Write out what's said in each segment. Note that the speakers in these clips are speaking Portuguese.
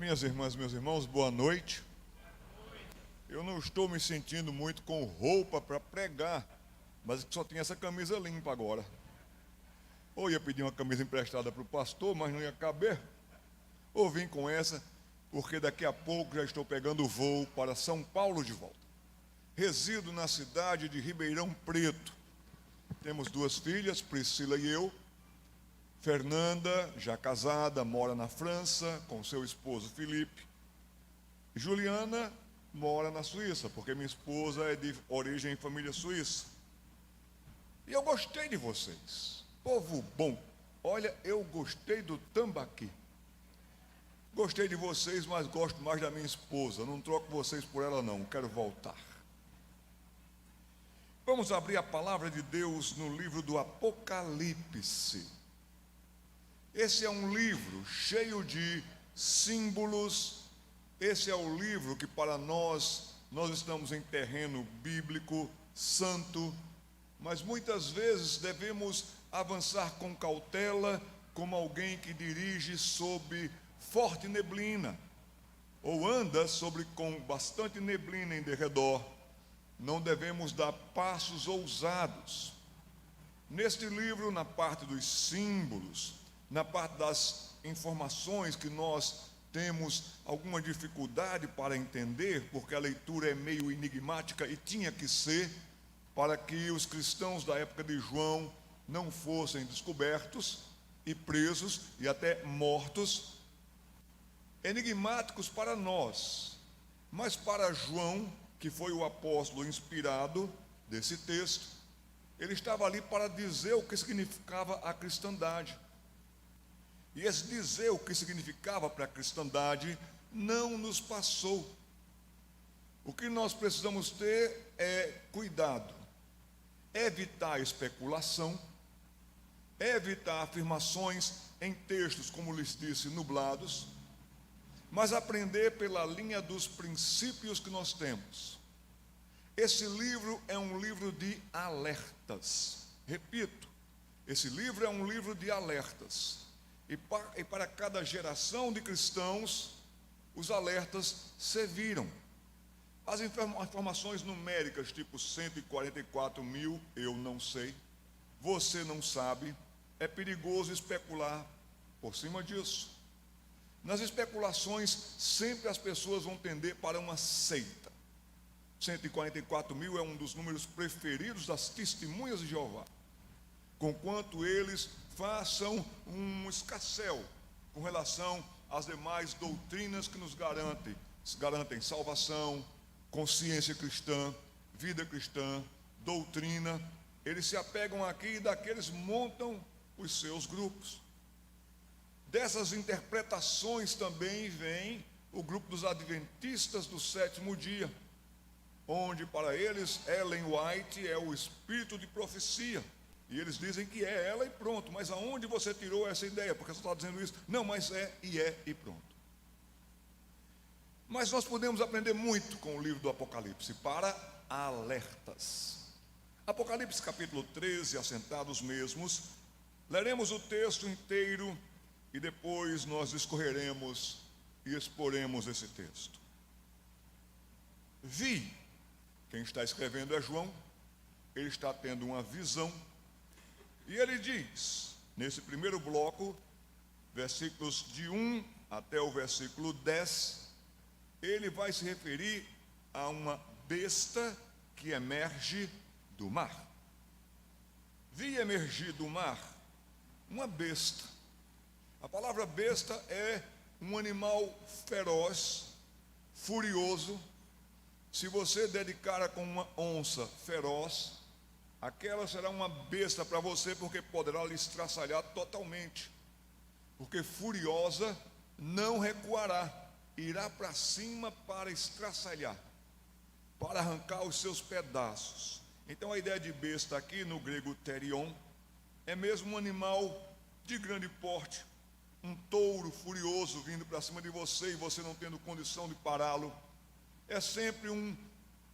Minhas irmãs, meus irmãos, boa noite. Eu não estou me sentindo muito com roupa para pregar, mas só tinha essa camisa limpa agora. Ou ia pedir uma camisa emprestada para o pastor, mas não ia caber. Ou vim com essa, porque daqui a pouco já estou pegando voo para São Paulo de volta. Resido na cidade de Ribeirão Preto. Temos duas filhas, Priscila e eu. Fernanda, já casada, mora na França com seu esposo Felipe. Juliana mora na Suíça, porque minha esposa é de origem e família suíça. E eu gostei de vocês, povo bom. Olha, eu gostei do Tambaqui. Gostei de vocês, mas gosto mais da minha esposa. Não troco vocês por ela não, quero voltar. Vamos abrir a palavra de Deus no livro do Apocalipse. Esse é um livro cheio de símbolos. Esse é o livro que para nós estamos em terreno bíblico, santo, mas muitas vezes devemos avançar com cautela, como alguém que dirige sob forte neblina, ou anda com bastante neblina em derredor. Não devemos dar passos ousados. Neste livro, na parte dos símbolos, na parte das informações que nós temos alguma dificuldade para entender, porque a leitura é meio enigmática e tinha que ser, para que os cristãos da época de João não fossem descobertos e presos e até mortos. Enigmáticos para nós, mas para João, que foi o apóstolo inspirado desse texto, ele estava ali para dizer o que significava a cristandade. E esse dizer o que significava para a cristandade não nos passou. O que nós precisamos ter é cuidado, evitar especulação, evitar afirmações em textos, como lhes disse, nublados, mas aprender pela linha dos princípios que nós temos. Esse livro é um livro de alertas. Repito, esse livro é um livro de alertas. E para cada geração de cristãos, os alertas serviram. As informações numéricas, tipo 144 mil, eu não sei, você não sabe, é perigoso especular por cima disso. Nas especulações, sempre as pessoas vão tender para uma seita. 144 mil é um dos números preferidos das testemunhas de Jeová, conquanto eles façam um escarcéu com relação às demais doutrinas que nos garantem salvação, consciência cristã, vida cristã, doutrina. Eles se apegam aqui e daqueles montam os seus grupos. Dessas interpretações também vem o grupo dos adventistas do sétimo dia, onde para eles Ellen White é o espírito de profecia. E eles dizem que é ela e pronto. Mas aonde você tirou essa ideia? Porque você está dizendo isso? Não, mas é e pronto. Mas nós podemos aprender muito com o livro do Apocalipse para alertas. Apocalipse capítulo 13, assentados mesmos. Leremos o texto inteiro e depois nós discorreremos e exporemos esse texto. Vi, quem está escrevendo é João, ele está tendo uma visão. E ele diz, nesse primeiro bloco, versículos de 1 até o versículo 10, ele vai se referir a uma besta que emerge do mar. Vi emergir do mar uma besta. A palavra besta é um animal feroz, furioso. Se você der de cara com uma onça feroz, aquela será uma besta para você, porque poderá lhe estraçalhar totalmente. Porque furiosa não recuará, irá para cima para estraçalhar, para arrancar os seus pedaços. Então a ideia de besta aqui no grego terion é mesmo um animal de grande porte, um touro furioso vindo para cima de você e você não tendo condição de pará-lo. É sempre um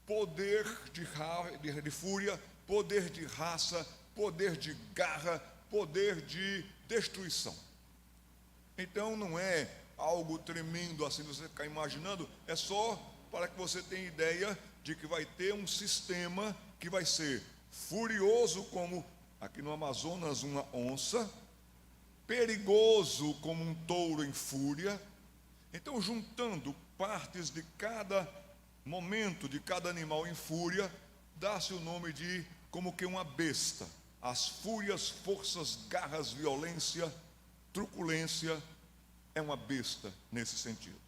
poder de fúria, poder de raça, poder de garra, poder de destruição. Então não é algo tremendo assim, você ficar imaginando, é só para que você tenha ideia de que vai ter um sistema que vai ser furioso como aqui no Amazonas uma onça, perigoso como um touro em fúria. Então, juntando partes de cada momento, de cada animal em fúria, dá-se o nome de como que uma besta. As fúrias, forças, garras, violência, truculência, é uma besta nesse sentido.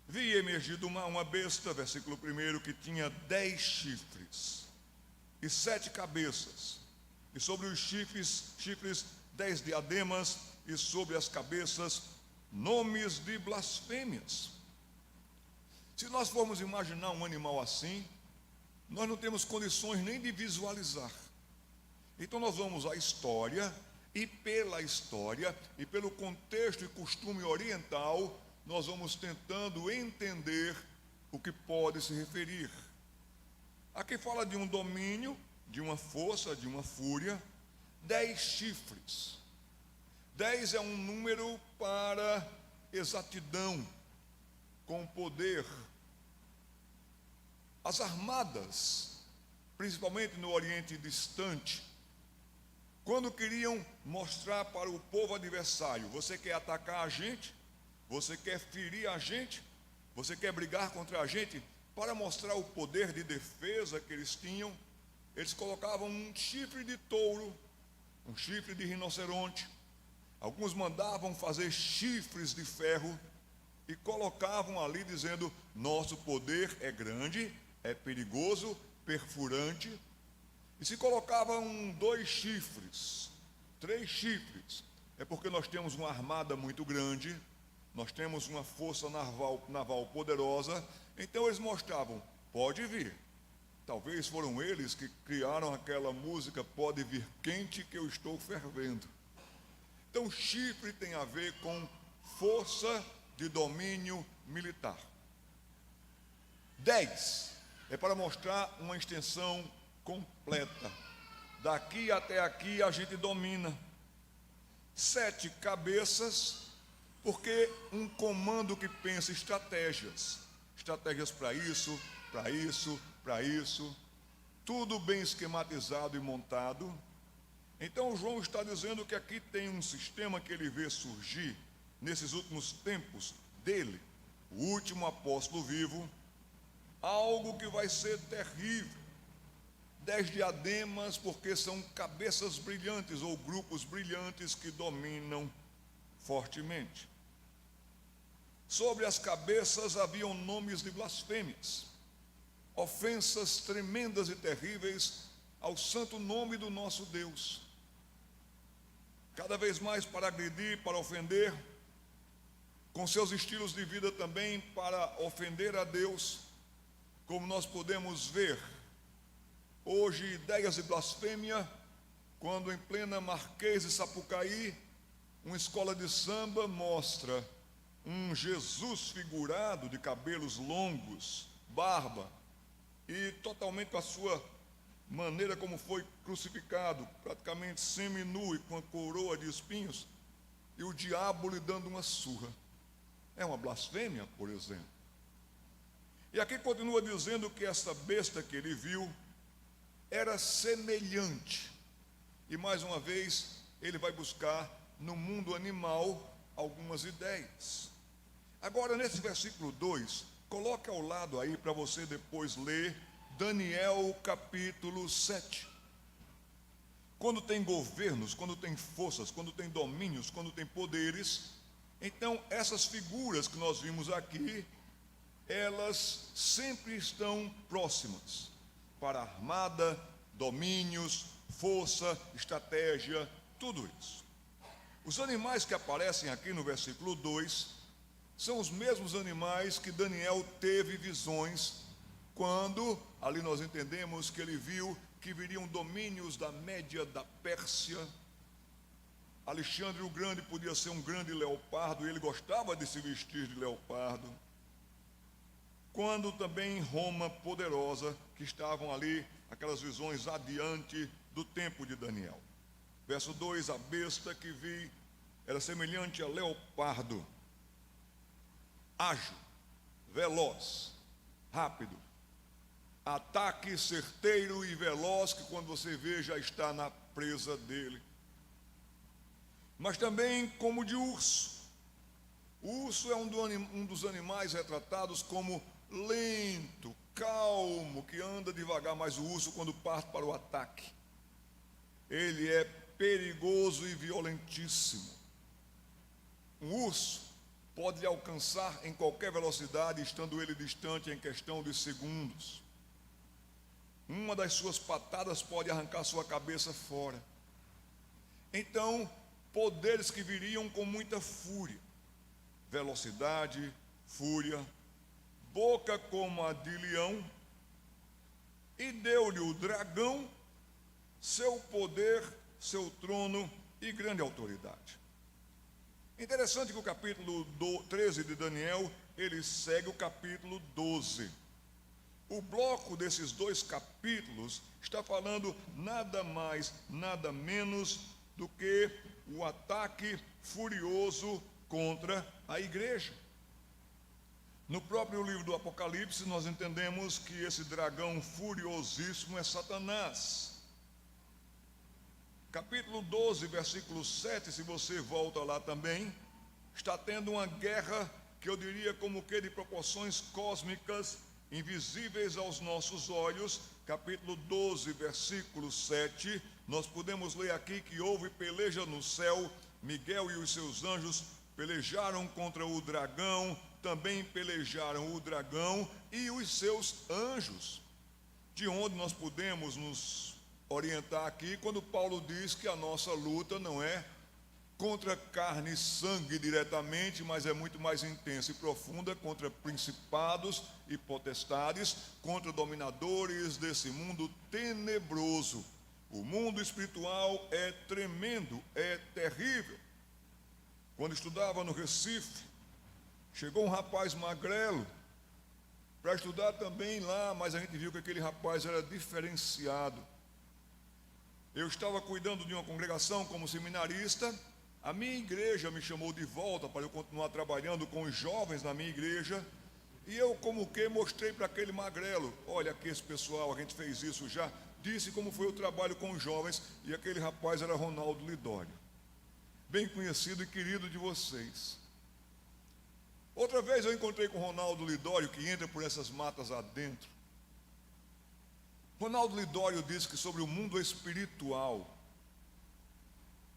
Vi emergir do mar uma besta, versículo 1, que tinha 10 chifres e 7 cabeças, e sobre os chifres 10 diademas, e sobre as cabeças nomes de blasfêmias. Se nós formos imaginar um animal assim, nós não temos condições nem de visualizar. Então nós vamos à história, e pela história, e pelo contexto e costume oriental, nós vamos tentando entender o que pode se referir. Aqui fala de um domínio, de uma força, de uma fúria, 10 chifres. 10 é um número para exatidão, com poder. As armadas, principalmente no Oriente Distante, quando queriam mostrar para o povo adversário: você quer atacar a gente? Você quer ferir a gente? Você quer brigar contra a gente? Para mostrar o poder de defesa que eles tinham, eles colocavam um chifre de touro, um chifre de rinoceronte. Alguns mandavam fazer chifres de ferro e colocavam ali dizendo: nosso poder é grande, é perigoso, perfurante. E se colocavam 2 chifres, 3 chifres, é porque nós temos uma armada muito grande, nós temos uma força naval poderosa. Então eles mostravam: pode vir. Talvez foram eles que criaram aquela música Pode Vir Quente que eu estou fervendo. Então chifre tem a ver com força de domínio militar. 10 é para mostrar uma extensão completa. Daqui até aqui a gente domina. 7 cabeças, porque um comando que pensa estratégias para isso, para isso, para isso, tudo bem esquematizado e montado. Então João está dizendo que aqui tem um sistema que ele vê surgir nesses últimos tempos dele, o último apóstolo vivo, algo que vai ser terrível. 10 diademas, porque são cabeças brilhantes ou grupos brilhantes que dominam fortemente. Sobre as cabeças haviam nomes de blasfêmias, ofensas tremendas e terríveis ao santo nome do nosso Deus. Cada vez mais para agredir, para ofender, com seus estilos de vida também para ofender a Deus, como nós podemos ver hoje ideias de blasfêmia, quando em plena Marquês de Sapucaí, uma escola de samba mostra um Jesus figurado de cabelos longos, barba, e totalmente com a sua maneira como foi crucificado, praticamente semi-nu e com a coroa de espinhos, e o diabo lhe dando uma surra. É uma blasfêmia, por exemplo. E aqui continua dizendo que essa besta que ele viu era semelhante. E mais uma vez, ele vai buscar no mundo animal algumas ideias. Agora, nesse versículo 2, coloque ao lado aí para você depois ler Daniel capítulo 7. Quando tem governos, quando tem forças, quando tem domínios, quando tem poderes, então essas figuras que nós vimos aqui, elas sempre estão próximas para armada, domínios, força, estratégia, tudo isso. Os animais que aparecem aqui no versículo 2 são os mesmos animais que Daniel teve visões quando, ali nós entendemos que ele viu que viriam domínios da Média, da Pérsia. Alexandre o Grande podia ser um grande leopardo, e ele gostava de se vestir de leopardo. Quando também Roma poderosa, que estavam ali, aquelas visões adiante do tempo de Daniel. Verso 2, a besta que vi era semelhante a leopardo, ágil, veloz, rápido. Ataque certeiro e veloz que quando você vê já está na presa dele. Mas também como de urso. O urso é um dos animais retratados como lento, calmo, que anda devagar, mas o urso quando parte para o ataque, ele é perigoso e violentíssimo. Um urso pode lhe alcançar em qualquer velocidade, estando ele distante em questão de segundos. Uma das suas patadas pode arrancar sua cabeça fora. Então, poderes que viriam com muita fúria, velocidade, fúria, boca como a de leão, e deu-lhe o dragão seu poder, seu trono e grande autoridade. Interessante que o capítulo 13 de Daniel, ele segue o capítulo 12. O bloco desses dois capítulos está falando nada mais, nada menos do que o ataque furioso contra a igreja. No próprio livro do Apocalipse, nós entendemos que esse dragão furiosíssimo é Satanás. Capítulo 12, versículo 7, se você volta lá também, está tendo uma guerra que eu diria como que de proporções cósmicas, invisíveis aos nossos olhos. Capítulo 12, versículo 7, nós podemos ler aqui que houve peleja no céu, Miguel e os seus anjos pelejaram contra o dragão, também pelejaram o dragão e os seus anjos. De onde nós podemos nos orientar aqui quando Paulo diz que a nossa luta não é contra carne e sangue diretamente, mas é muito mais intensa e profunda, contra principados e potestades, contra dominadores desse mundo tenebroso. O mundo espiritual é tremendo, é terrível. Quando estudava no Recife, chegou um rapaz magrelo para estudar também lá, mas a gente viu que aquele rapaz era diferenciado. Eu estava cuidando de uma congregação como seminarista. A minha igreja me chamou de volta para eu continuar trabalhando com os jovens na minha igreja. E eu como que mostrei para aquele magrelo: olha aqui esse pessoal, a gente fez isso já. Disse como foi o trabalho com os jovens. E aquele rapaz era Ronaldo Lidório, bem conhecido e querido de vocês. Outra vez eu encontrei com Ronaldo Lidório, que entra por essas matas adentro. Ronaldo Lidório disse que sobre o mundo espiritual,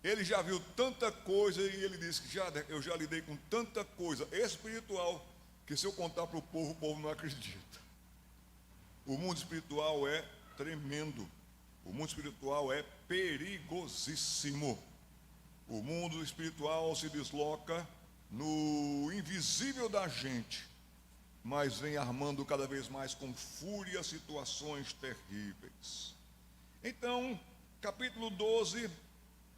ele já viu tanta coisa, e ele disse que eu já lidei com tanta coisa espiritual, que se eu contar para o povo não acredita. O mundo espiritual é tremendo, o mundo espiritual é perigosíssimo. O mundo espiritual se desloca no invisível da gente, mas vem armando cada vez mais com fúria situações terríveis. Então, capítulo 12,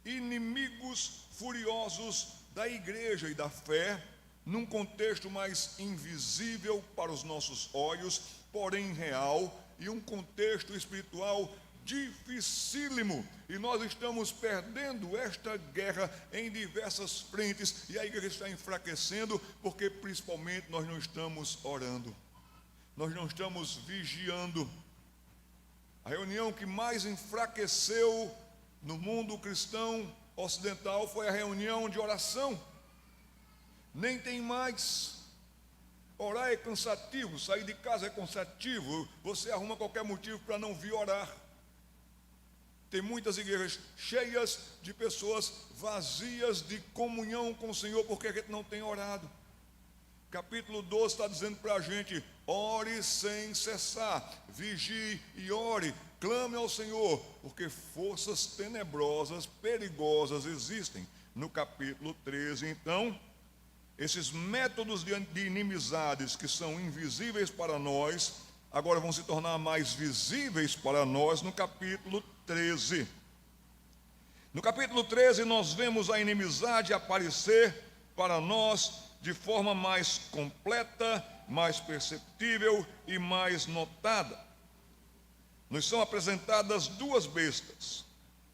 inimigos furiosos da igreja e da fé, num contexto mais invisível para os nossos olhos, porém real, e um contexto espiritual dificílimo, e nós estamos perdendo esta guerra em diversas frentes, e a igreja está enfraquecendo, porque principalmente nós não estamos orando, nós não estamos vigiando. A reunião que mais enfraqueceu no mundo cristão ocidental foi a reunião de oração. Nem tem mais. Orar é cansativo, sair de casa é cansativo, você arruma qualquer motivo para não vir orar. Tem muitas igrejas cheias de pessoas vazias de comunhão com o Senhor, porque a gente não tem orado. Capítulo 12 está dizendo para a gente: ore sem cessar, vigie e ore, clame ao Senhor, porque forças tenebrosas, perigosas existem. No capítulo 13, então, esses métodos de inimizades que são invisíveis para nós, agora vão se tornar mais visíveis para nós no capítulo 13. No capítulo 13 nós vemos a inimizade aparecer para nós de forma mais completa, mais perceptível e mais notada. Nos são apresentadas duas bestas,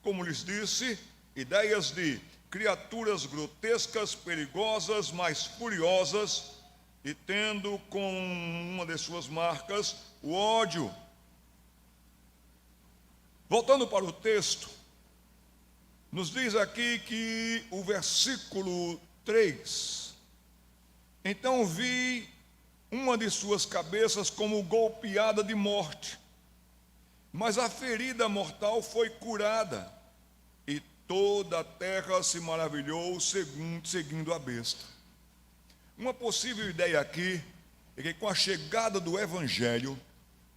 como lhes disse, ideias de criaturas grotescas, perigosas, mais furiosas, e tendo como uma de suas marcas o ódio. Voltando para o texto, nos diz aqui que o versículo 3: então vi uma de suas cabeças como golpeada de morte, mas a ferida mortal foi curada, e toda a terra se maravilhou seguindo a besta. Uma possível ideia aqui é que com a chegada do Evangelho,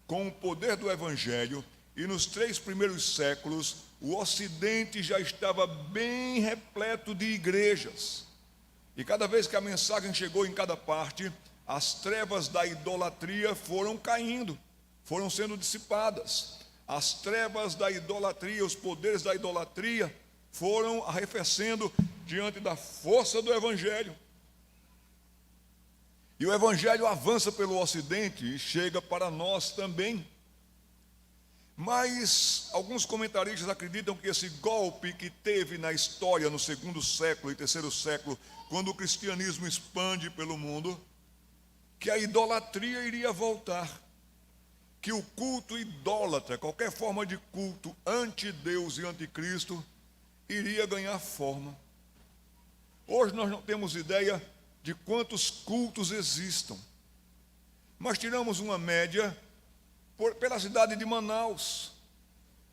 com o poder do Evangelho, e nos 3 primeiros séculos, o Ocidente já estava bem repleto de igrejas. E cada vez que a mensagem chegou em cada parte, as trevas da idolatria foram caindo, foram sendo dissipadas. As trevas da idolatria, os poderes da idolatria foram arrefecendo diante da força do Evangelho. E o Evangelho avança pelo Ocidente e chega para nós também. Mas alguns comentaristas acreditam que esse golpe que teve na história no 2º século e 3º século, quando o cristianismo expande pelo mundo, que a idolatria iria voltar, que o culto idólatra, qualquer forma de culto anti-Deus e anticristo, iria ganhar forma. Hoje nós não temos ideia de quantos cultos existam, mas tiramos uma média pela cidade de Manaus,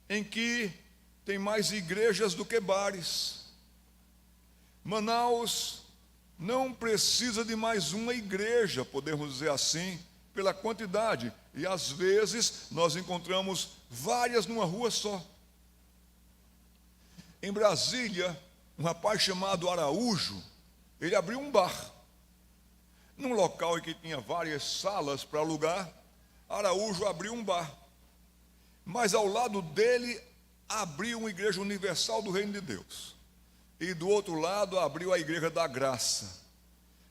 em que tem mais igrejas do que bares. Manaus não precisa de mais uma igreja, podemos dizer assim, pela quantidade, e às vezes nós encontramos várias numa rua só. Em Brasília, um rapaz chamado Araújo, ele abriu um bar, num local em que tinha várias salas para alugar. Araújo abriu um bar, mas ao lado dele abriu uma igreja universal do Reino de Deus, e do outro lado abriu a Igreja da Graça,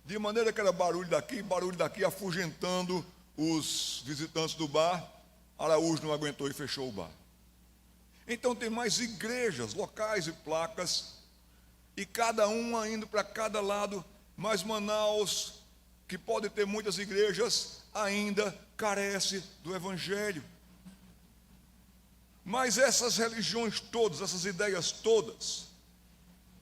de maneira que era barulho daqui, afugentando os visitantes do bar. Araújo não aguentou e fechou o bar. Então tem mais igrejas, locais e placas, e cada uma indo para cada lado, mas Manaus, que pode ter muitas igrejas, ainda carece do Evangelho. Mas essas religiões todas, essas ideias todas,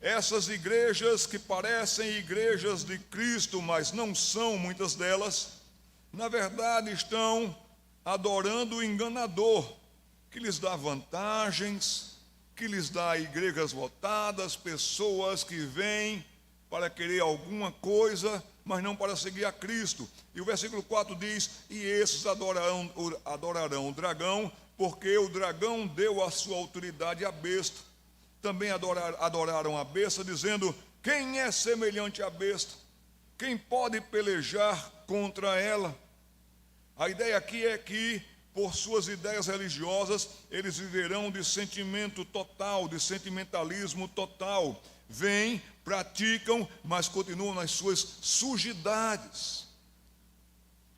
essas igrejas que parecem igrejas de Cristo, mas não são muitas delas, na verdade estão adorando o enganador, que lhes dá vantagens, que lhes dá igrejas lotadas, pessoas que vêm para querer alguma coisa, mas não para seguir a Cristo. E o versículo 4 diz: e esses adorarão o dragão, porque o dragão deu a sua autoridade à besta. Também adoraram a besta, dizendo: quem é semelhante à besta? Quem pode pelejar contra ela? A ideia aqui é que, por suas ideias religiosas, eles viverão de sentimento total, de sentimentalismo total. Vêm, praticam, mas continuam nas suas sujidades.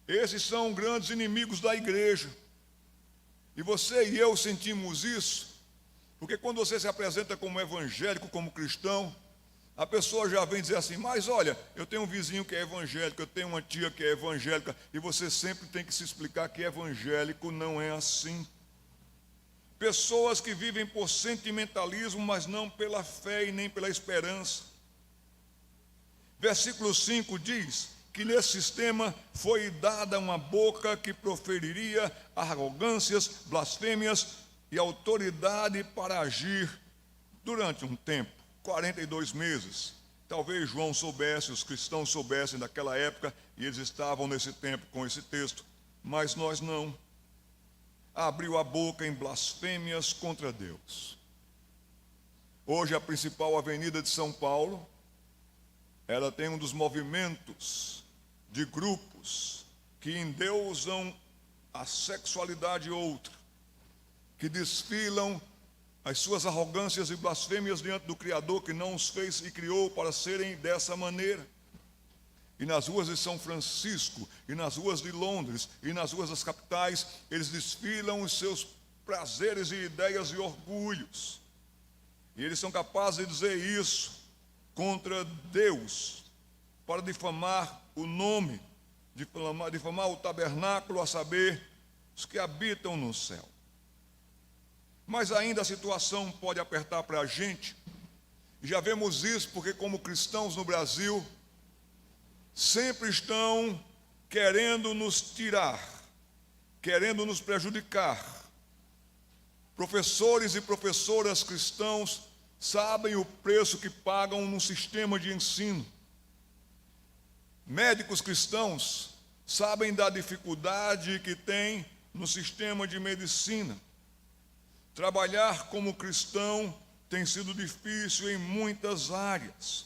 Esses são grandes inimigos da igreja. E você e eu sentimos isso, porque quando você se apresenta como evangélico, como cristão, a pessoa já vem dizer assim: mas olha, eu tenho um vizinho que é evangélico, eu tenho uma tia que é evangélica, e você sempre tem que se explicar que evangélico não é assim. Pessoas que vivem por sentimentalismo, mas não pela fé e nem pela esperança. Versículo 5 diz que nesse sistema foi dada uma boca que proferiria arrogâncias, blasfêmias e autoridade para agir durante um tempo, 42 meses. Talvez João soubesse, os cristãos soubessem daquela época, e eles estavam nesse tempo com esse texto, mas nós não. Abriu a boca em blasfêmias contra Deus. Hoje a principal avenida de São Paulo, ela tem um dos movimentos de grupos que endeusam a sexualidade outra, que desfilam as suas arrogâncias e blasfêmias diante do Criador que não os fez e criou para serem dessa maneira. E nas ruas de São Francisco, e nas ruas de Londres, e nas ruas das capitais, eles desfilam os seus prazeres e ideias e orgulhos. E eles são capazes de dizer isso contra Deus, para difamar o nome difamar o tabernáculo, a saber, os que habitam no céu. Mas ainda a situação pode apertar para a gente, e já vemos isso porque, como cristãos no Brasil, sempre estão querendo nos tirar, querendo nos prejudicar. Professores e professoras cristãos sabem o preço que pagam no sistema de ensino. Médicos cristãos sabem da dificuldade que tem no sistema de medicina. Trabalhar como cristão tem sido difícil em muitas áreas,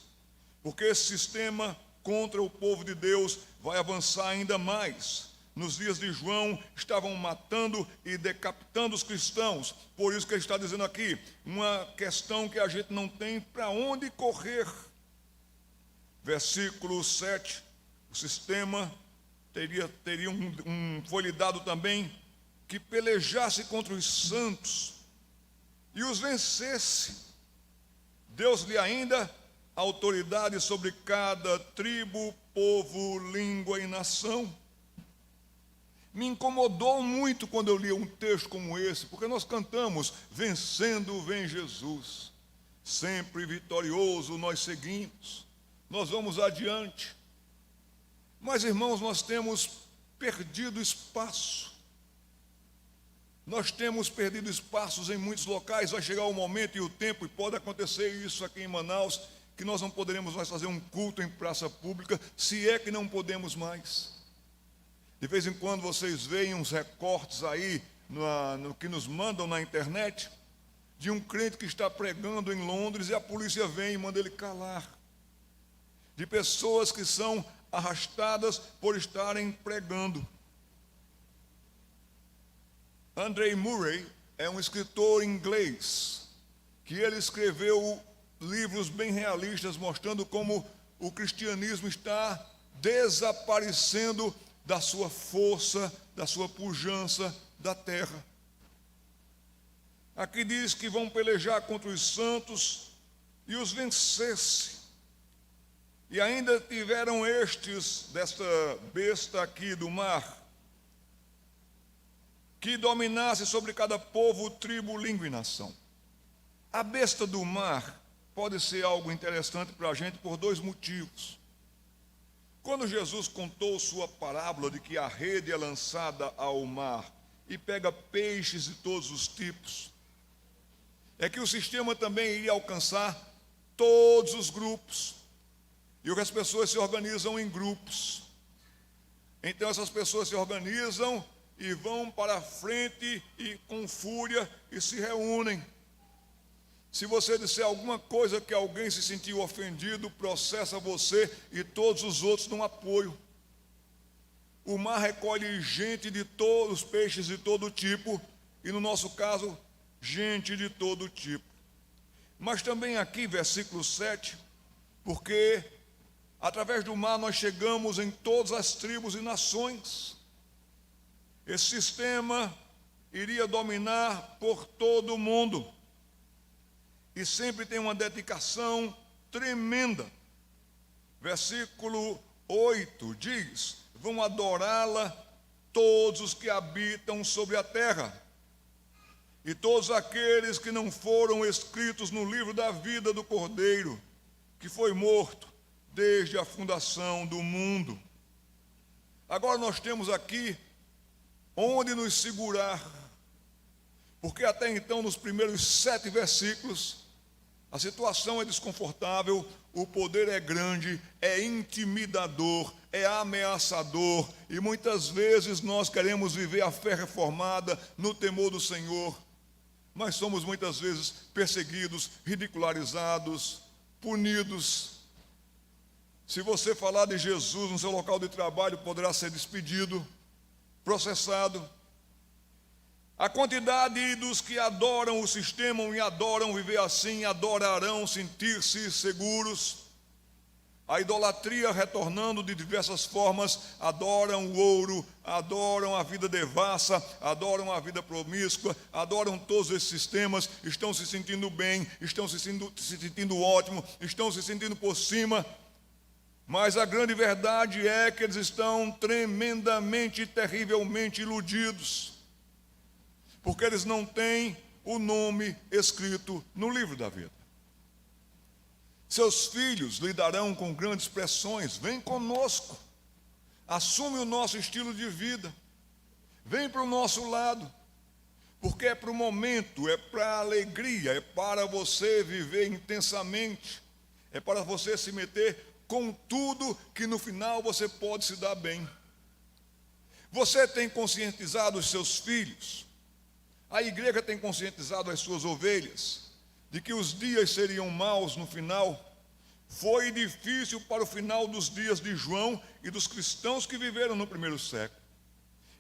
porque esse sistema contra o povo de Deus vai avançar ainda mais. Nos dias de João, estavam matando e decapitando os cristãos. Por isso que ele está dizendo aqui, uma questão que a gente não tem para onde correr. Versículo 7, o sistema foi lhe dado também que pelejasse contra os santos e os vencesse. Deus-lhe ainda autoridade sobre cada tribo, povo, língua e nação. Me incomodou muito quando eu li um texto como esse, porque nós cantamos, vencendo vem Jesus, sempre vitorioso nós seguimos, nós vamos adiante. Mas, irmãos, nós temos perdido espaço. Nós temos perdido espaços em muitos locais. Vai chegar o momento e o tempo, e pode acontecer isso aqui em Manaus, que nós não poderemos mais fazer um culto em praça pública, se é que não podemos mais. De vez em quando vocês veem uns recortes aí, no que nos mandam na internet, de um crente que está pregando em Londres e a polícia vem e manda ele calar. De pessoas que são arrastadas por estarem pregando. Andrew Murray é um escritor inglês, que ele escreveu livros bem realistas, mostrando como o cristianismo está desaparecendo da sua força, da sua pujança da terra. Aqui diz que vão pelejar contra os santos e os vencesse. E ainda tiveram estes, desta besta aqui do mar, que dominasse sobre cada povo, tribo, língua e nação. A besta do mar pode ser algo interessante para a gente por dois motivos. Quando Jesus contou sua parábola de que a rede é lançada ao mar e pega peixes de todos os tipos, é que o sistema também iria alcançar todos os grupos, e as pessoas se organizam em grupos. Então essas pessoas se organizam e vão para a frente e com fúria e se reúnem. Se você disser alguma coisa que alguém se sentiu ofendido, processa você e todos os outros dão apoio. O mar recolhe gente de todos, peixes de todo tipo, e no nosso caso, gente de todo tipo. Mas também aqui, versículo 7, porque através do mar nós chegamos em todas as tribos e nações. Esse sistema iria dominar por todo o mundo. E sempre tem uma dedicação tremenda. Versículo 8 diz, vão adorá-la todos os que habitam sobre a terra, e todos aqueles que não foram escritos no livro da vida do Cordeiro, que foi morto desde a fundação do mundo. Agora nós temos aqui onde nos segurar, porque até então, nos primeiros 7 versículos, a situação é desconfortável, o poder é grande, é intimidador, é ameaçador, e muitas vezes nós queremos viver a fé reformada no temor do Senhor, mas somos muitas vezes perseguidos, ridicularizados, punidos. Se você falar de Jesus no seu local de trabalho, poderá ser despedido, processado. A quantidade dos que adoram o sistema e adoram viver assim, adorarão sentir-se seguros. A idolatria retornando de diversas formas, adoram o ouro, adoram a vida devassa, adoram a vida promíscua, adoram todos esses sistemas, estão se sentindo bem, estão se sentindo ótimo, estão se sentindo por cima. Mas a grande verdade é que eles estão tremendamente e terrivelmente iludidos, porque eles não têm o nome escrito no livro da vida. Seus filhos lidarão com grandes pressões. Vem conosco, assume o nosso estilo de vida, vem para o nosso lado, porque é para o momento, é para a alegria, é para você viver intensamente, é para você se meter com tudo que no final você pode se dar bem. Você tem conscientizado os seus filhos, a igreja tem conscientizado as suas ovelhas, de que os dias seriam maus no final. Foi difícil para o final dos dias de João e dos cristãos que viveram no primeiro século.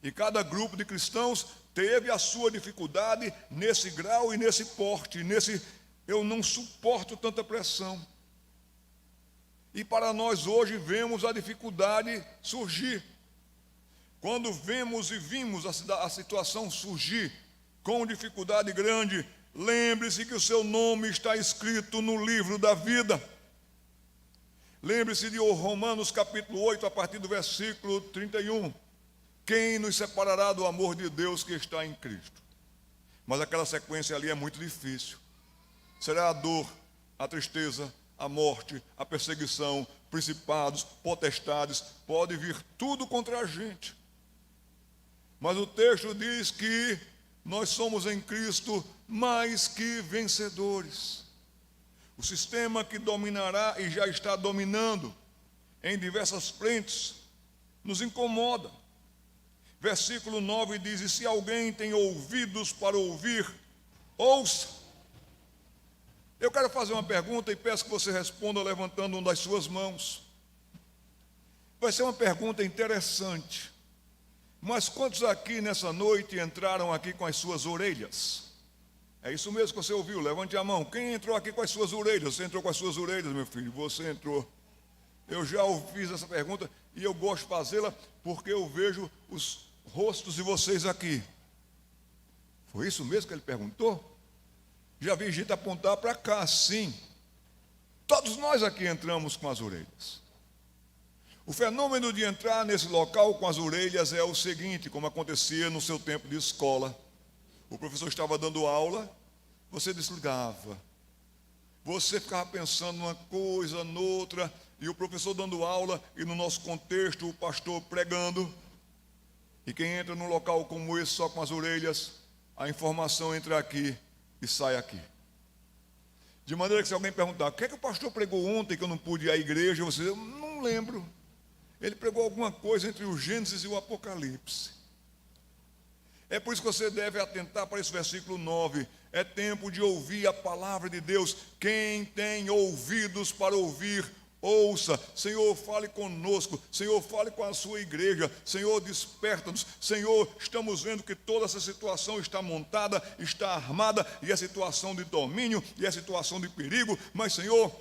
E cada grupo de cristãos teve a sua dificuldade nesse grau e nesse porte, nesse eu não suporto tanta pressão. E para nós hoje vemos a dificuldade surgir. Quando vemos e vimos a situação surgir com dificuldade grande, lembre-se que o seu nome está escrito no livro da vida. Lembre-se de Romanos capítulo 8, a partir do versículo 31. Quem nos separará do amor de Deus que está em Cristo? Mas aquela sequência ali é muito difícil. Será a dor, a tristeza, a morte, a perseguição, principados, potestades, pode vir tudo contra a gente. Mas o texto diz que nós somos em Cristo mais que vencedores. O sistema que dominará e já está dominando em diversas frentes nos incomoda. Versículo 9 diz: e se alguém tem ouvidos para ouvir, ouça. Eu quero fazer uma pergunta e peço que você responda levantando uma das suas mãos. Vai ser uma pergunta interessante. Mas quantos aqui nessa noite entraram aqui com as suas orelhas? É isso mesmo que você ouviu? Levante a mão. Quem entrou aqui com as suas orelhas? Você entrou com as suas orelhas, meu filho? Você entrou. Eu já fiz essa pergunta e eu gosto de fazê-la porque eu vejo os rostos de vocês aqui. Foi isso mesmo que ele perguntou? Já vi gente apontar para cá, sim. Todos nós aqui entramos com as orelhas. O fenômeno de entrar nesse local com as orelhas é o seguinte, como acontecia no seu tempo de escola. O professor estava dando aula, você desligava. Você ficava pensando numa coisa, noutra, e o professor dando aula, e no nosso contexto, o pastor pregando. E quem entra num local como esse só com as orelhas, a informação entra aqui e sai aqui. De maneira que se alguém perguntar, o que é que o pastor pregou ontem que eu não pude ir à igreja? Você diz, eu não lembro. Ele pregou alguma coisa entre o Gênesis e o Apocalipse. É por isso que você deve atentar para esse versículo 9. É tempo de ouvir a palavra de Deus. Quem tem ouvidos para ouvir, ouça. Senhor, fale conosco. Senhor, fale com a sua igreja. Senhor, desperta-nos. Senhor, estamos vendo que toda essa situação está montada, está armada, e é situação de domínio, e é situação de perigo. Mas, Senhor,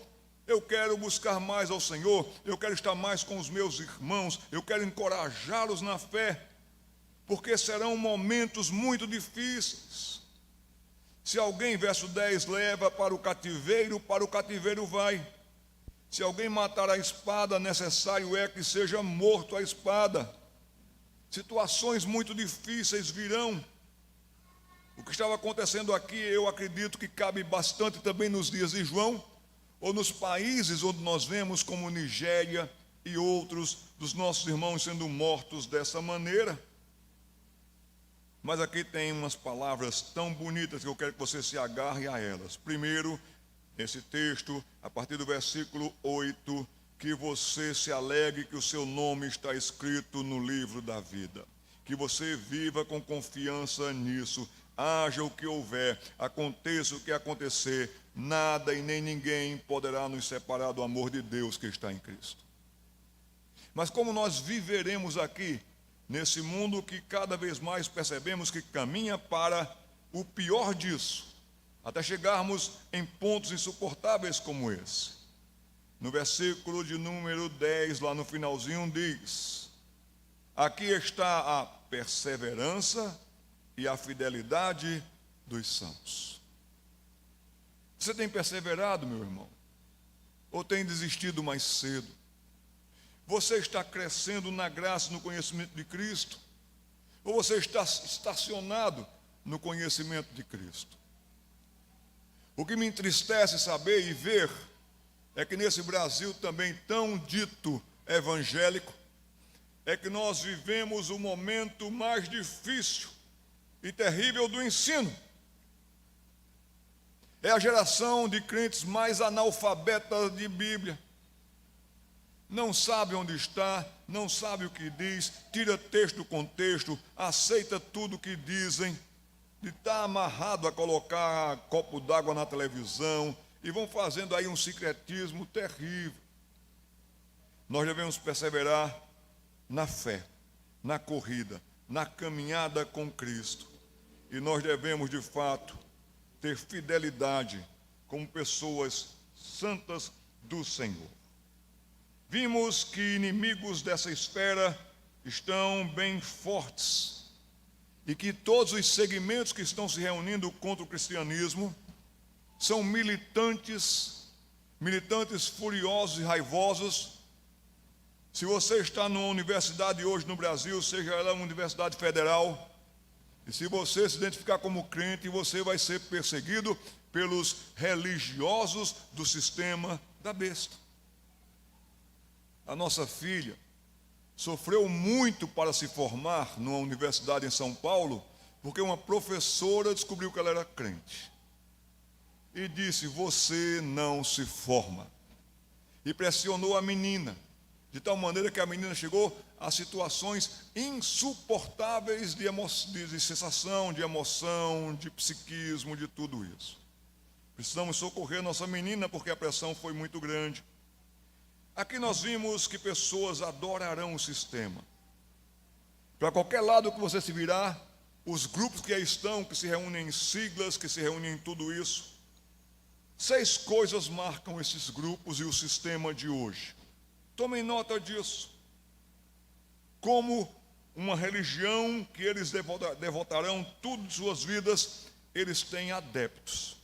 eu quero buscar mais ao Senhor. Eu quero estar mais com os meus irmãos. Eu quero encorajá-los na fé, porque serão momentos muito difíceis. Se alguém, verso 10, leva para o cativeiro vai. Se alguém matar a espada, necessário é que seja morto a espada. Situações muito difíceis virão. O que estava acontecendo aqui, eu acredito que cabe bastante também nos dias de João, ou nos países onde nós vemos como Nigéria e outros dos nossos irmãos sendo mortos dessa maneira. Mas aqui tem umas palavras tão bonitas que eu quero que você se agarre a elas. Primeiro, esse texto, a partir do versículo 8, que você se alegre que o seu nome está escrito no livro da vida. Que você viva com confiança nisso. Haja o que houver, aconteça o que acontecer, nada e nem ninguém poderá nos separar do amor de Deus que está em Cristo. Mas como nós viveremos aqui, nesse mundo que cada vez mais percebemos que caminha para o pior disso, até chegarmos em pontos insuportáveis como esse. No versículo de número 10, lá no finalzinho, diz: aqui está a perseverança e a fidelidade dos santos. Você tem perseverado, meu irmão? Ou tem desistido mais cedo? Você está crescendo na graça e no conhecimento de Cristo? Ou você está estacionado no conhecimento de Cristo? O que me entristece saber e ver é que nesse Brasil também tão dito evangélico, é que nós vivemos o momento mais difícil e terrível do ensino. É a geração de crentes mais analfabetas de Bíblia. Não sabe onde está, não sabe o que diz, tira texto do contexto, aceita tudo o que dizem, de estar amarrado a colocar copo d'água na televisão, e vão fazendo aí um sincretismo terrível. Nós devemos perseverar na fé, na corrida, na caminhada com Cristo. E nós devemos, de fato, ter fidelidade como pessoas santas do Senhor. Vimos que inimigos dessa esfera estão bem fortes e que todos os segmentos que estão se reunindo contra o cristianismo são militantes furiosos e raivosos. Se você está numa universidade hoje no Brasil, seja ela uma universidade federal, e se você se identificar como crente, você vai ser perseguido pelos religiosos do sistema da besta. A nossa filha sofreu muito para se formar numa universidade em São Paulo, porque uma professora descobriu que ela era crente. E disse: você não se forma. E pressionou a menina, de tal maneira que a menina chegou a situações insuportáveis de sensação, de emoção, de psiquismo, de tudo isso. Precisamos socorrer nossa menina porque a pressão foi muito grande. Aqui nós vimos que pessoas adorarão o sistema. Para qualquer lado que você se virar, os grupos que aí estão, que se reúnem em siglas, que se reúnem em tudo isso, 6 coisas marcam esses grupos e o sistema de hoje. Tomem nota disso. Como uma religião que eles devotarão tudo de suas vidas, eles têm adeptos.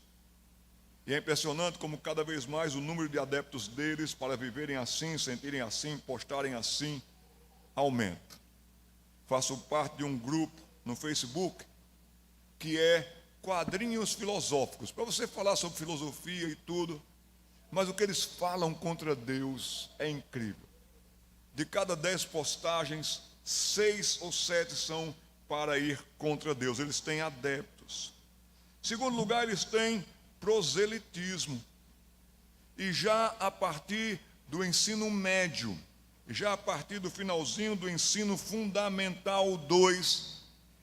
E é impressionante como cada vez mais o número de adeptos deles para viverem assim, sentirem assim, postarem assim, aumenta. Faço parte de um grupo no Facebook que é quadrinhos filosóficos, para você falar sobre filosofia e tudo, mas o que eles falam contra Deus é incrível. De cada 10 postagens, 6 ou 7 são para ir contra Deus. Eles têm adeptos. Em segundo lugar, eles têm proselitismo. E já a partir do ensino médio, já a partir do finalzinho do ensino fundamental 2,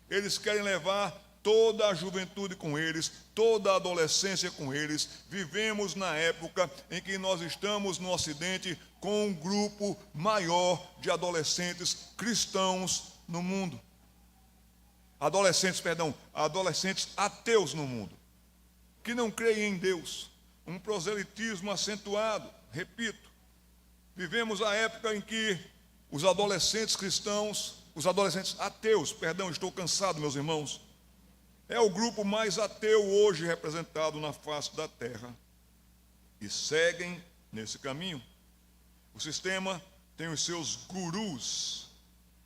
eles querem levar toda a juventude com eles, toda a adolescência com eles. Vivemos na época em que nós estamos no Ocidente com um grupo maior de adolescentes cristãos no mundo. Adolescentes ateus no mundo, que não creem em Deus. Um proselitismo acentuado, repito. Vivemos a época em que os adolescentes ateus, estou cansado, meus irmãos, é o grupo mais ateu hoje representado na face da terra. E seguem nesse caminho. O sistema tem os seus gurus,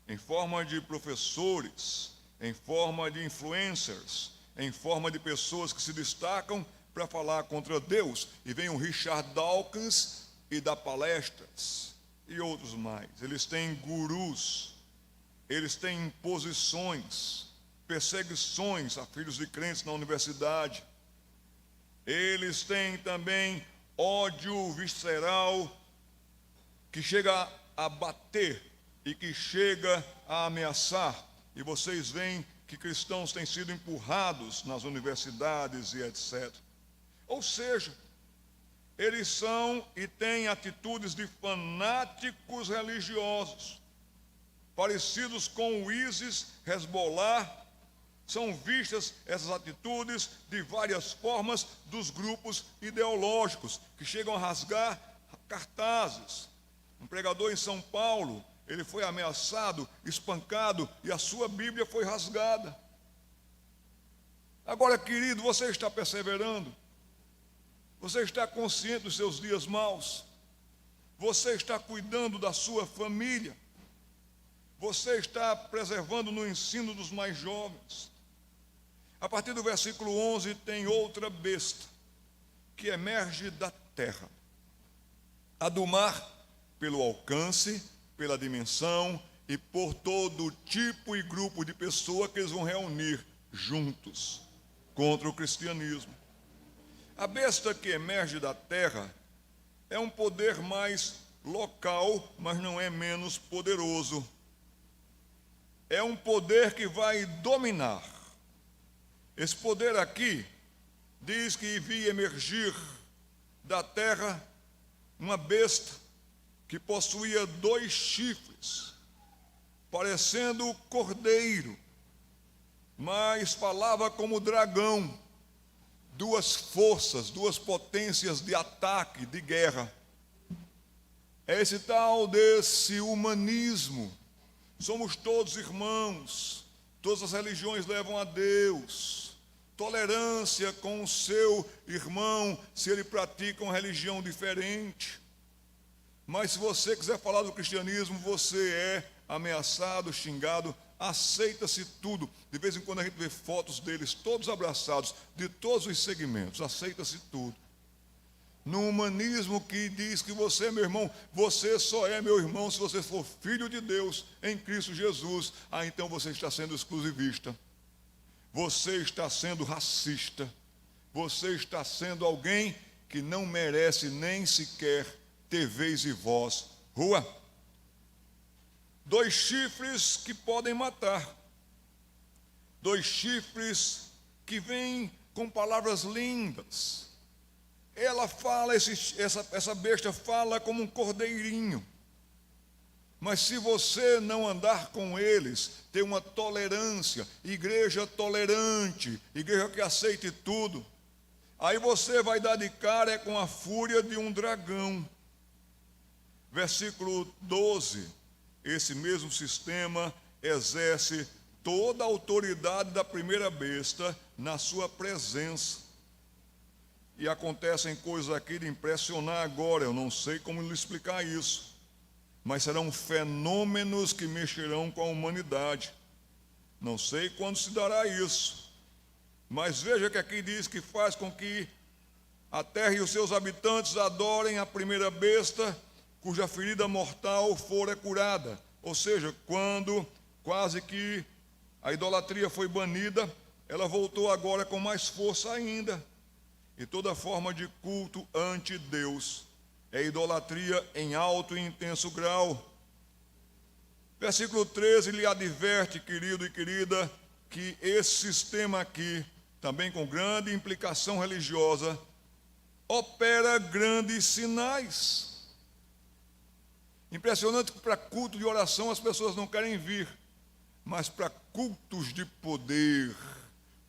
em forma de professores, em forma de influencers, em forma de pessoas que se destacam para falar contra Deus. E vem o Richard Dawkins e dá palestras, e outros mais. Eles têm gurus, eles têm imposições, perseguições a filhos de crentes na universidade. Eles têm também ódio visceral que chega a bater e que chega a ameaçar. E vocês veem que cristãos têm sido empurrados nas universidades e etc. Ou seja, eles são e têm atitudes de fanáticos religiosos, parecidos com o ISIS, Hezbollah. São vistas essas atitudes de várias formas dos grupos ideológicos, que chegam a rasgar cartazes. Um pregador em São Paulo, ele foi ameaçado, espancado, e a sua Bíblia foi rasgada. Agora, querido, você está perseverando? Você está consciente dos seus dias maus? Você está cuidando da sua família. Você está preservando no ensino dos mais jovens. A partir do versículo 11 tem outra besta que emerge da terra. A do mar, pelo alcance, pela dimensão e por todo tipo e grupo de pessoas que eles vão reunir juntos contra o cristianismo. A besta que emerge da terra é um poder mais local, mas não é menos poderoso. É um poder que vai dominar. Esse poder aqui diz que vi emergir da terra uma besta que possuía 2 chifres, parecendo cordeiro, mas falava como dragão, 2 forças, 2 potências de ataque, de guerra. É esse tal desse humanismo. Somos todos irmãos, todas as religiões levam a Deus. Tolerância com o seu irmão, se ele pratica uma religião diferente. Mas se você quiser falar do cristianismo, você é ameaçado, xingado, aceita-se tudo. De vez em quando a gente vê fotos deles todos abraçados, de todos os segmentos, aceita-se tudo. No humanismo que diz que você, meu irmão, você só é meu irmão se você for filho de Deus em Cristo Jesus. Então você está sendo exclusivista. Você está sendo racista. Você está sendo alguém que não merece nem sequer ter vez e voz. Rua. 2 chifres que podem matar. 2 chifres que vêm com palavras lindas. Ela fala, essa besta fala como um cordeirinho. Mas se você não andar com eles, ter uma tolerância, igreja tolerante, igreja que aceite tudo, aí você vai dar de cara com a fúria de um dragão. Versículo 12, esse mesmo sistema exerce toda a autoridade da primeira besta na sua presença. E acontecem coisas aqui de impressionar agora, eu não sei como lhe explicar isso. Mas serão fenômenos que mexerão com a humanidade. Não sei quando se dará isso. Mas veja que aqui diz que faz com que a terra e os seus habitantes adorem a primeira besta, cuja ferida mortal fora curada. Ou seja, quando quase que a idolatria foi banida, ela voltou agora com mais força ainda. E toda forma de culto ante Deus é idolatria em alto e intenso grau. Versículo 13 lhe adverte, querido e querida, que esse sistema aqui, também com grande implicação religiosa, opera grandes sinais. Impressionante que para culto de oração as pessoas não querem vir, mas para cultos de poder,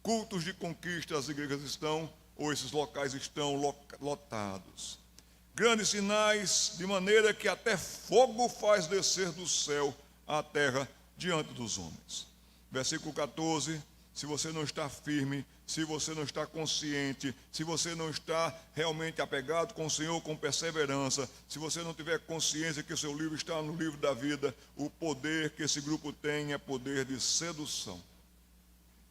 cultos de conquista, as igrejas estão, ou esses locais estão lotados. Grandes sinais, de maneira que até fogo faz descer do céu à terra diante dos homens. Versículo 14, se você não está firme, se você não está consciente, se você não está realmente apegado com o Senhor com perseverança, se você não tiver consciência que o seu livro está no livro da vida, o poder que esse grupo tem é poder de sedução,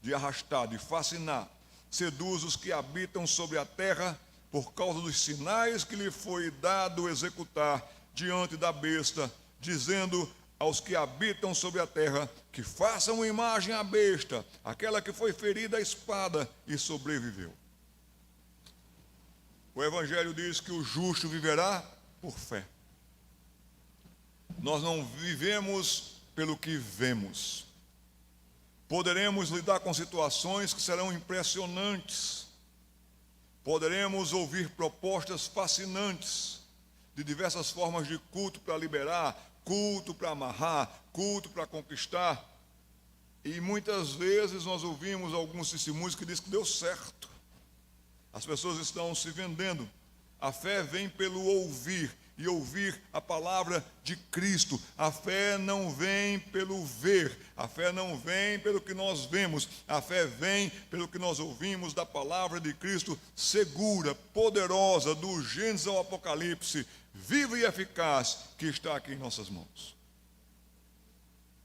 de arrastar, de fascinar. Seduz os que habitam sobre a terra por causa dos sinais que lhe foi dado executar diante da besta, dizendo aos que habitam sobre a terra que façam uma imagem à besta, aquela que foi ferida à espada e sobreviveu. O Evangelho diz que o justo viverá por fé. Nós não vivemos pelo que vemos. Poderemos lidar com situações que serão impressionantes. Poderemos ouvir propostas fascinantes de diversas formas de culto para liberar, culto para amarrar, culto para conquistar. E muitas vezes nós ouvimos alguns testemunhos que dizem que deu certo. As pessoas estão se vendendo. A fé vem pelo ouvir, e ouvir a palavra de Cristo. A fé não vem pelo ver, a fé não vem pelo que nós vemos, a fé vem pelo que nós ouvimos da palavra de Cristo, segura, poderosa, do Gênesis ao Apocalipse, viva e eficaz que está aqui em nossas mãos.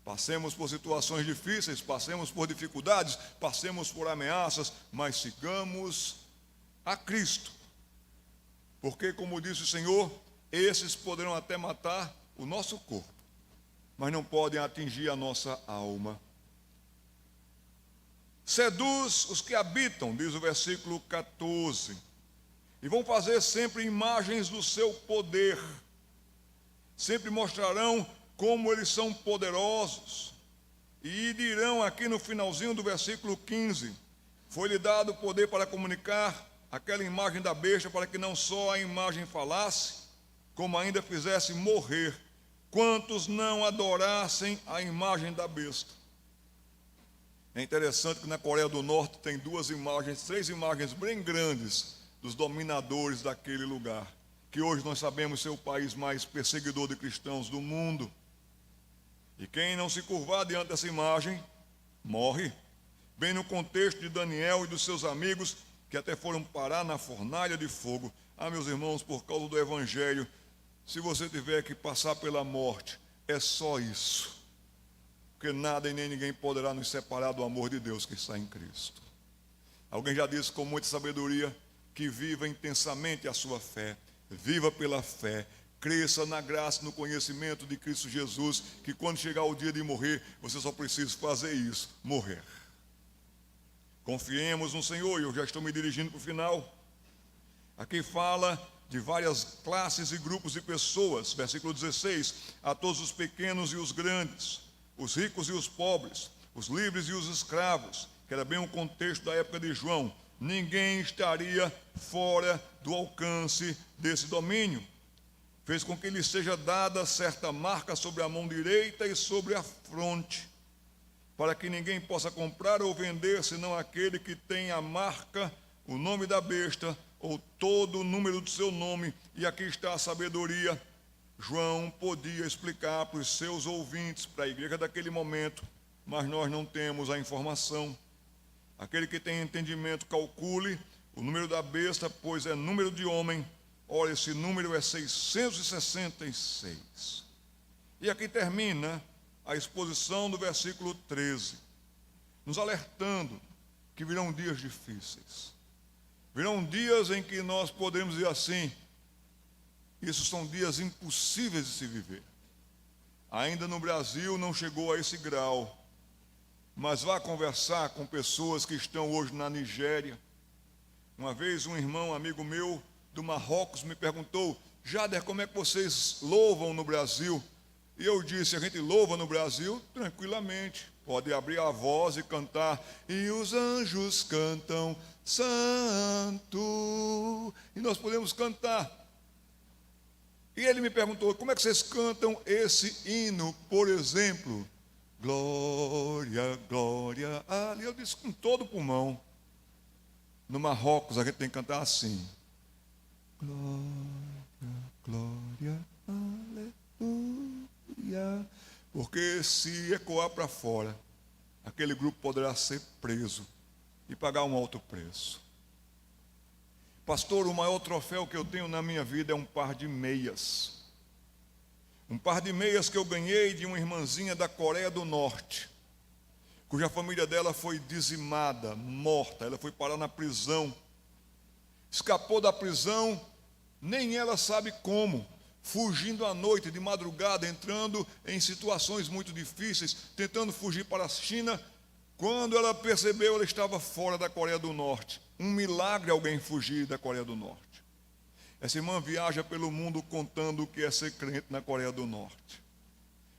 Passemos por situações difíceis, passemos por dificuldades, passemos por ameaças, mas sigamos a Cristo. Porque, como disse o Senhor, esses poderão até matar o nosso corpo, mas não podem atingir a nossa alma. Seduz os que habitam, diz o versículo 14, e vão fazer sempre imagens do seu poder. Sempre mostrarão como eles são poderosos. E dirão aqui no finalzinho do versículo 15, foi-lhe dado o poder para comunicar aquela imagem da besta, para que não só a imagem falasse, como ainda fizesse morrer quantos não adorassem a imagem da besta. É interessante que na Coreia do Norte tem três imagens bem grandes dos dominadores daquele lugar, que hoje nós sabemos ser o país mais perseguidor de cristãos do mundo. E quem não se curvar diante dessa imagem, morre. Bem no contexto de Daniel e dos seus amigos, que até foram parar na fornalha de fogo. Meus irmãos, por causa do Evangelho, se você tiver que passar pela morte, é só isso. Porque nada e nem ninguém poderá nos separar do amor de Deus que está em Cristo. Alguém já disse com muita sabedoria que viva intensamente a sua fé. Viva pela fé. Cresça na graça e no conhecimento de Cristo Jesus, que quando chegar o dia de morrer, você só precisa fazer isso, morrer. Confiemos no Senhor, e eu já estou me dirigindo para o final. Aqui fala de várias classes e grupos de pessoas. Versículo 16, a todos os pequenos e os grandes, os ricos e os pobres, os livres e os escravos, que era bem o contexto da época de João. Ninguém estaria fora do alcance desse domínio. Fez com que lhe seja dada certa marca sobre a mão direita e sobre a fronte, para que ninguém possa comprar ou vender, senão aquele que tem a marca, o nome da besta, ou todo o número do seu nome. E aqui está a sabedoria. João podia explicar para os seus ouvintes, para a igreja daquele momento, mas nós não temos a informação. Aquele que tem entendimento, calcule o número da besta, pois é número de homem. Olha, esse número é 666. E aqui termina a exposição do versículo 13, nos alertando que virão dias difíceis. Virão dias em que nós podemos dizer assim, isso são dias impossíveis de se viver. Ainda no Brasil não chegou a esse grau, mas vá conversar com pessoas que estão hoje na Nigéria. Uma vez um irmão, amigo meu, do Marrocos, me perguntou, Jader, como é que vocês louvam no Brasil? E eu disse, a gente louva no Brasil tranquilamente. Pode abrir a voz e cantar, e os anjos cantam, santo. E nós podemos cantar. E ele me perguntou, como é que vocês cantam esse hino, por exemplo? Glória, glória, ali. Eu disse, com todo o pulmão. No Marrocos a gente tem que cantar assim. Glória, glória, aleluia. Porque se ecoar para fora, aquele grupo poderá ser preso e pagar um alto preço. Pastor, o maior troféu que eu tenho na minha vida é um par de meias. Um par de meias que eu ganhei de uma irmãzinha da Coreia do Norte, cuja família dela foi dizimada, morta. Ela foi parar na prisão. Escapou da prisão, nem ela sabe como, fugindo à noite, de madrugada, entrando em situações muito difíceis, tentando fugir para a China. Quando ela percebeu, ela estava fora da Coreia do Norte. Um milagre alguém fugir da Coreia do Norte. Essa irmã viaja pelo mundo contando o que é ser crente na Coreia do Norte,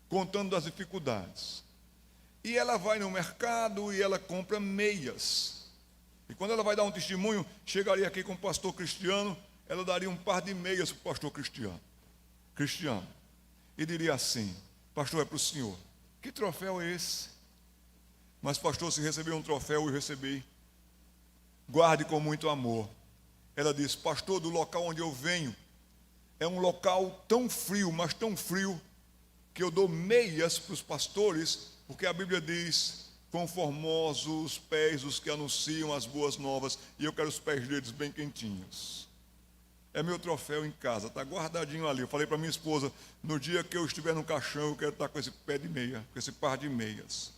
contando das dificuldades. E ela vai no mercado e ela compra meias. E quando ela vai dar um testemunho, chegaria aqui com o pastor Cristiano, ela daria um par de meias para o pastor Cristiano. E diria assim, pastor, é para o senhor. Que troféu é esse? Mas pastor, se receber um troféu, eu recebi. Guarde com muito amor. Ela disse, pastor, do local onde eu venho, é um local tão frio, mas tão frio, que eu dou meias para os pastores, porque a Bíblia diz, quão formosos os pés dos que anunciam as boas novas, e eu quero os pés deles bem quentinhos. é meu troféu em casa, está guardadinho ali. Eu falei para minha esposa, no dia que eu estiver no caixão, eu quero estar com esse pé de meia, com esse par de meias.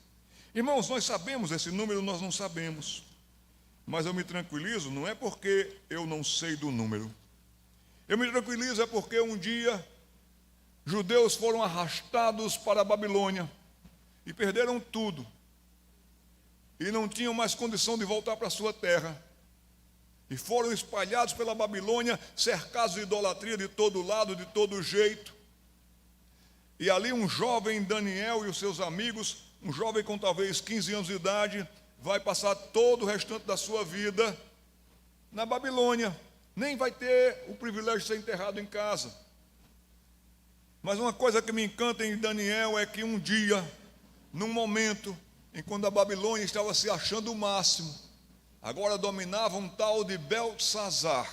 Irmãos, nós sabemos esse número, nós não sabemos. Mas eu me tranquilizo, não é porque eu não sei do número. Eu me tranquilizo é porque um dia judeus foram arrastados para a Babilônia e perderam tudo. E não tinham mais condição de voltar para a sua terra. E foram espalhados pela Babilônia, cercados de idolatria de todo lado, de todo jeito. E ali um jovem Daniel e os seus amigos, um jovem com talvez 15 anos de idade, vai passar todo o restante da sua vida na Babilônia. Nem vai ter o privilégio de ser enterrado em casa. Mas uma coisa que me encanta em Daniel é que um dia, num momento em quando a Babilônia estava se achando o máximo, agora dominava um tal de Beltsazar.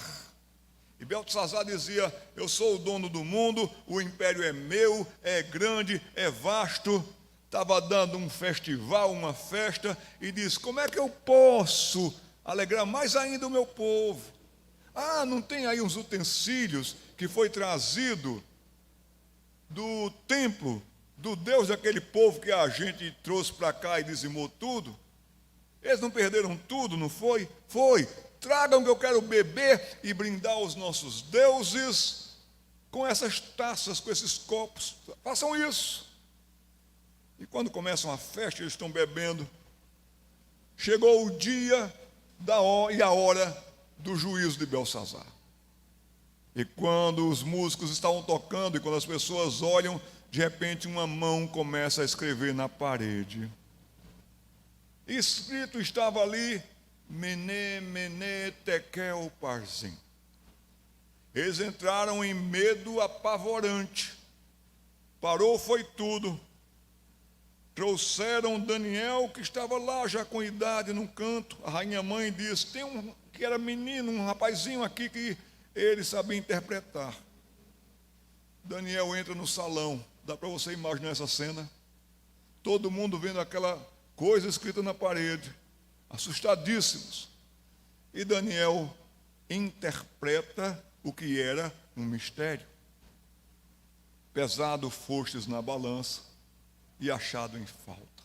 E Beltsazar dizia, eu sou o dono do mundo, o império é meu, é grande, é vasto. Estava dando um festival, uma festa, e disse, como é que eu posso alegrar mais ainda o meu povo? Ah, não tem aí uns utensílios que foi trazido do templo, do Deus daquele povo que a gente trouxe para cá e dizimou tudo? Eles não perderam tudo, não foi? Foi. Tragam que eu quero beber e brindar aos nossos deuses com essas taças, com esses copos. Façam isso. E quando começam a festa, eles estão bebendo. Chegou o dia e a hora do juízo de Beltsazar. E quando os músicos estavam tocando e quando as pessoas olham, de repente uma mão começa a escrever na parede. Escrito estava ali, Mene, Mene, Tekel, Parzim. Eles entraram em medo apavorante. Parou, foi tudo. Trouxeram Daniel, que estava lá já com idade num canto. A rainha mãe disse, tem um que era menino, um rapazinho aqui que ele sabia interpretar. Daniel entra no salão. Dá para você imaginar essa cena? Todo mundo vendo aquela coisa escrita na parede, assustadíssimos. E Daniel interpreta o que era um mistério. Pesado fostes na balança e achado em falta.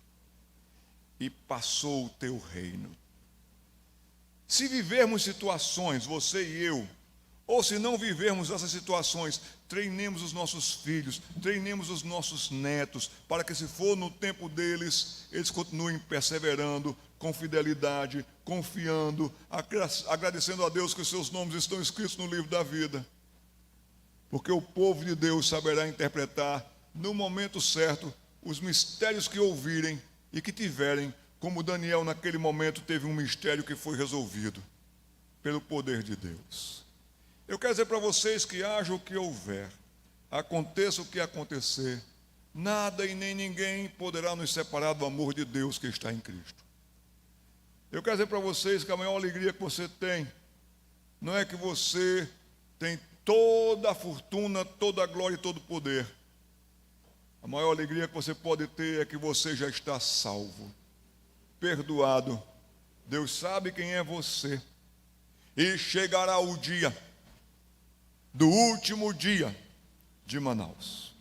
E passou o teu reino. Se vivermos situações, você e eu, ou se não vivermos essas situações, treinemos os nossos filhos, treinemos os nossos netos, para que se for no tempo deles, eles continuem perseverando, com fidelidade, confiando, agradecendo a Deus que os seus nomes estão escritos no livro da vida. Porque o povo de Deus saberá interpretar, no momento certo, os mistérios que ouvirem e que tiverem, como Daniel naquele momento teve um mistério que foi resolvido, pelo poder de Deus. Eu quero dizer para vocês que haja o que houver, aconteça o que acontecer, nada e nem ninguém poderá nos separar do amor de Deus que está em Cristo. Eu quero dizer para vocês que a maior alegria que você tem, não é que você tem toda a fortuna, toda a glória e todo o poder. A maior alegria que você pode ter é que você já está salvo, perdoado. Deus sabe quem é você. E chegará o dia do último dia de Manaus.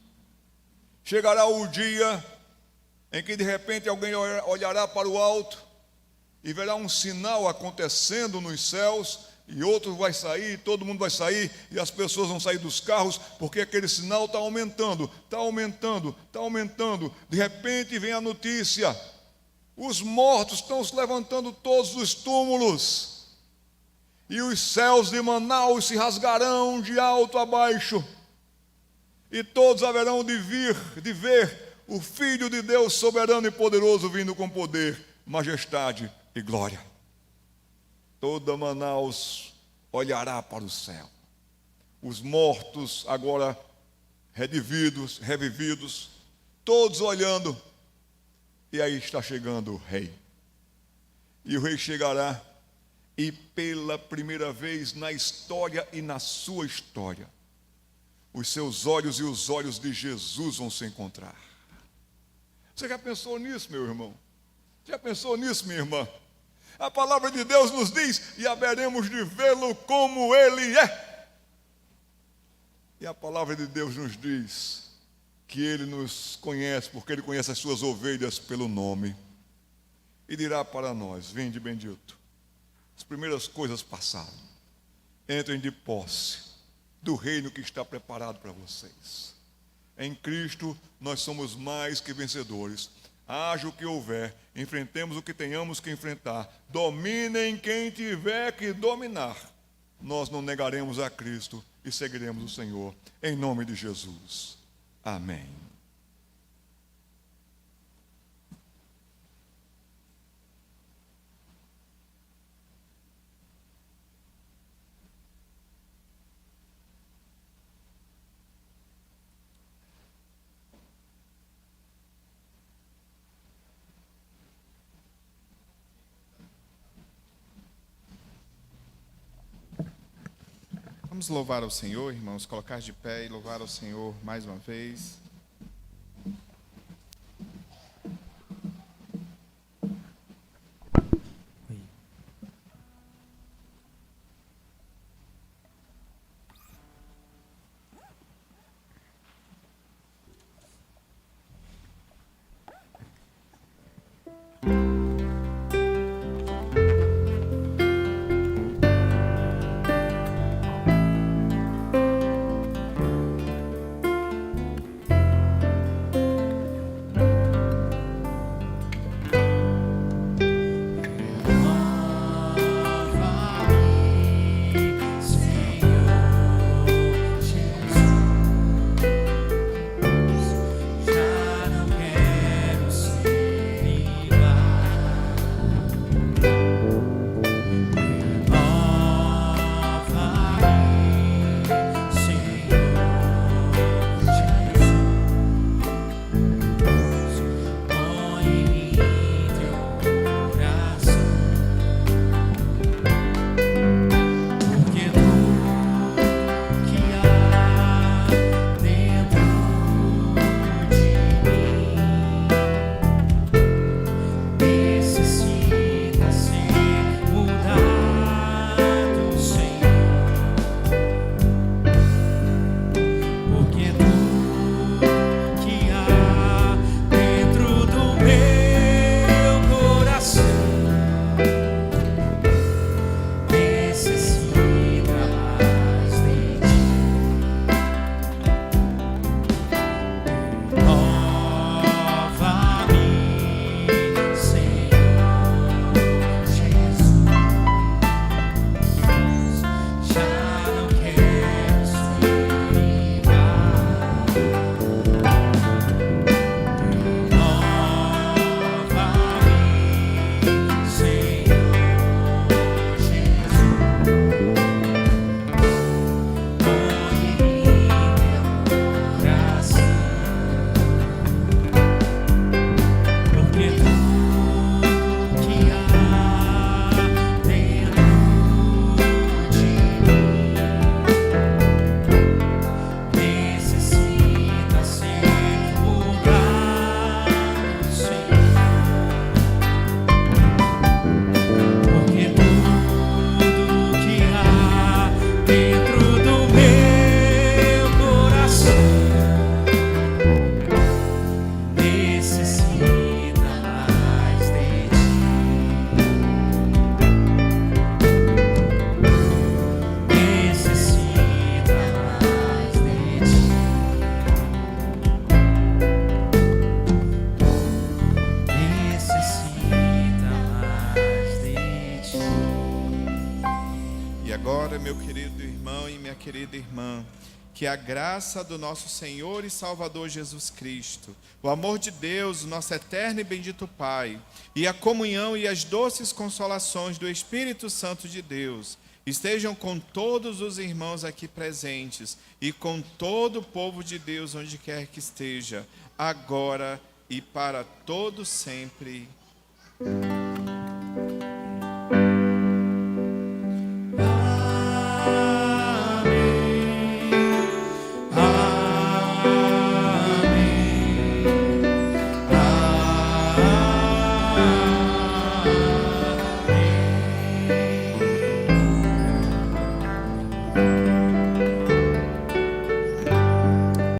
Chegará o dia em que de repente alguém olhará para o alto e verá um sinal acontecendo nos céus, e outro vai sair, todo mundo vai sair, e as pessoas vão sair dos carros, porque aquele sinal está aumentando, está aumentando, está aumentando. De repente vem a notícia, os mortos estão se levantando todos dos túmulos, e os céus de Manaus se rasgarão de alto a baixo, e todos haverão de ver o Filho de Deus soberano e poderoso vindo com poder, majestade e glória. Toda Manaus olhará para o céu. Os mortos agora revividos, todos olhando, e aí está chegando o rei. E o rei chegará, e pela primeira vez na história e na sua história, os seus olhos e os olhos de Jesus vão se encontrar. Você já pensou nisso, meu irmão? Já pensou nisso, minha irmã? A palavra de Deus nos diz, e haveremos de vê-lo como ele é. E a palavra de Deus nos diz que Ele nos conhece, porque Ele conhece as suas ovelhas pelo nome. E dirá para nós: vinde bendito, as primeiras coisas passaram, entrem de posse do reino que está preparado para vocês. Em Cristo nós somos mais que vencedores. Haja o que houver, enfrentemos o que tenhamos que enfrentar, dominem quem tiver que dominar. Nós não negaremos a Cristo e seguiremos o Senhor, em nome de Jesus. Amém. Vamos louvar ao Senhor, irmãos, colocar de pé e louvar ao Senhor mais uma vez. Querida irmã, que a graça do nosso Senhor e Salvador Jesus Cristo, o amor de Deus, nosso eterno e bendito Pai, e a comunhão e as doces consolações do Espírito Santo de Deus estejam com todos os irmãos aqui presentes e com todo o povo de Deus onde quer que esteja, agora e para todo sempre.